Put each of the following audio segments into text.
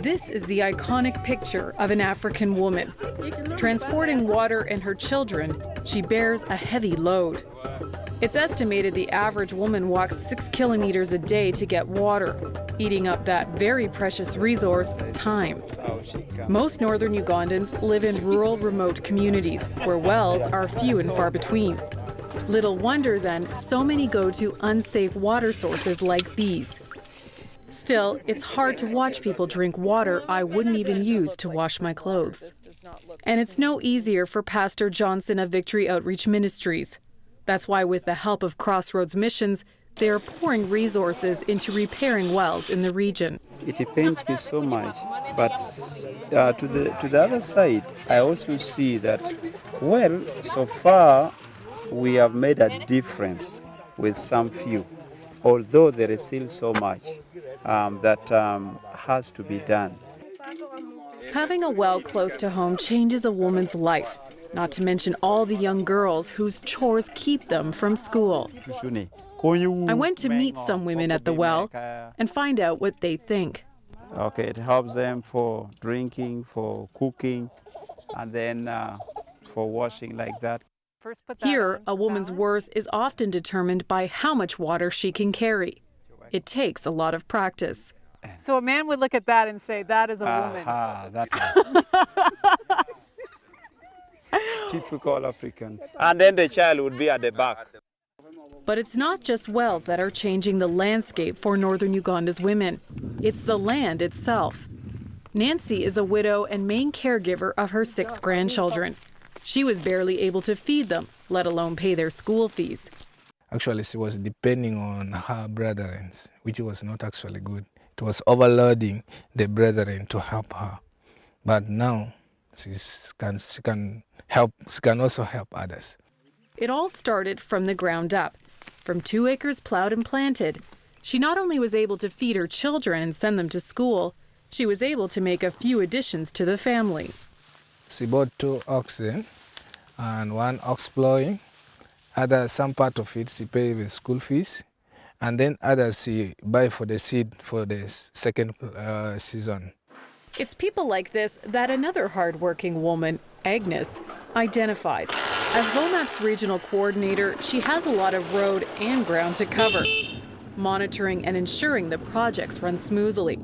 This is the iconic picture of an African woman. Transporting water and her children, she bears a heavy load. It's estimated the average woman walks 6 kilometers a day to get water, eating up that very precious resource, time. Most northern Ugandans live in rural, remote communities where wells are few and far between. Little wonder, then, so many go to unsafe water sources like these. Still, it's hard to watch people drink water I wouldn't even use to wash my clothes. And it's no easier for Pastor Johnson of Victory Outreach Ministries. That's why, with the help of Crossroads Missions, they are pouring resources into repairing wells in the region. It pains me so much, but to the other side, I also see that, well, so far we have made a difference with some few, although there is still so much that has to be done. Having a well close to home changes a woman's life, not to mention all the young girls whose chores keep them from school. I went to meet some women at the well and find out what they think. Okay, it helps them for drinking, for cooking, and then for washing like that. Here, a woman's worth is often determined by how much water she can carry. It takes a lot of practice. So a man would look at that and say, that is a woman. That typical African. And then the child would be at the back. But it's not just wells that are changing the landscape for northern Uganda's women. It's the land itself. Nancy is a widow and main caregiver of her 6 grandchildren. She was barely able to feed them, let alone pay their school fees. Actually, she was depending on her brethren, which was not actually good. It was overloading the brethren to help her. But now she can also help others. It all started from the ground up. From 2 acres plowed and planted, she not only was able to feed her children and send them to school, she was able to make a few additions to the family. She bought 2 oxen and 1 ox plowing. Some part of it she paid with school fees, and then others she buy for the seed for the second season. It's people like this that another hard-working woman, Agnes, identifies. As VOMAP's regional coordinator, she has a lot of road and ground to cover, monitoring and ensuring the projects run smoothly.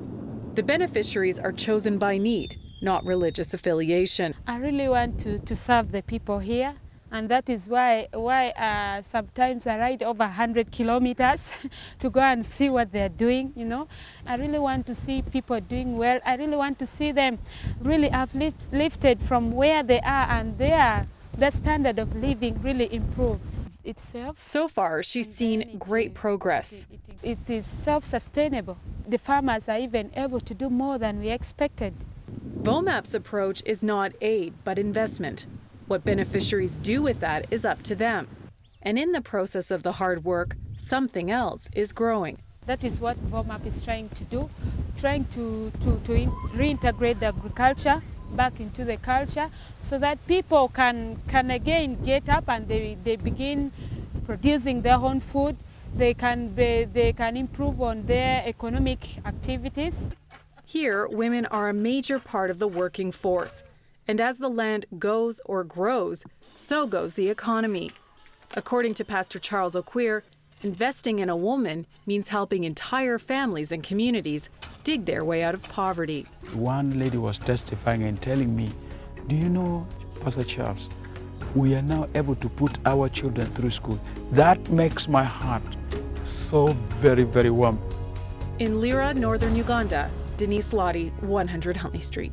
The beneficiaries are chosen by need, not religious affiliation. I really want to serve the people here, and that is why sometimes I ride over 100 kilometers to go and see what they're doing, you know. I really want to see people doing well. I really want to see them really uplifted from where they are, and their standard of living really improved itself. So far, she's seen great progress. It is self-sustainable. The farmers are even able to do more than we expected. VOMAP's approach is not aid, but investment. What beneficiaries do with that is up to them. And in the process of the hard work, something else is growing. That is what VOMAP is trying to do, trying to reintegrate the agriculture back into the culture so that people can again get up and they begin producing their own food. They can improve on their economic activities. Here, women are a major part of the working force. And as the land goes or grows, so goes the economy. According to Pastor Charles Okwir, investing in a woman means helping entire families and communities dig their way out of poverty. One lady was testifying and telling me, do you know, Pastor Charles, we are now able to put our children through school. That makes my heart so very, very warm. In Lira, northern Uganda, Denise, Lodde, 100 Huntley Street.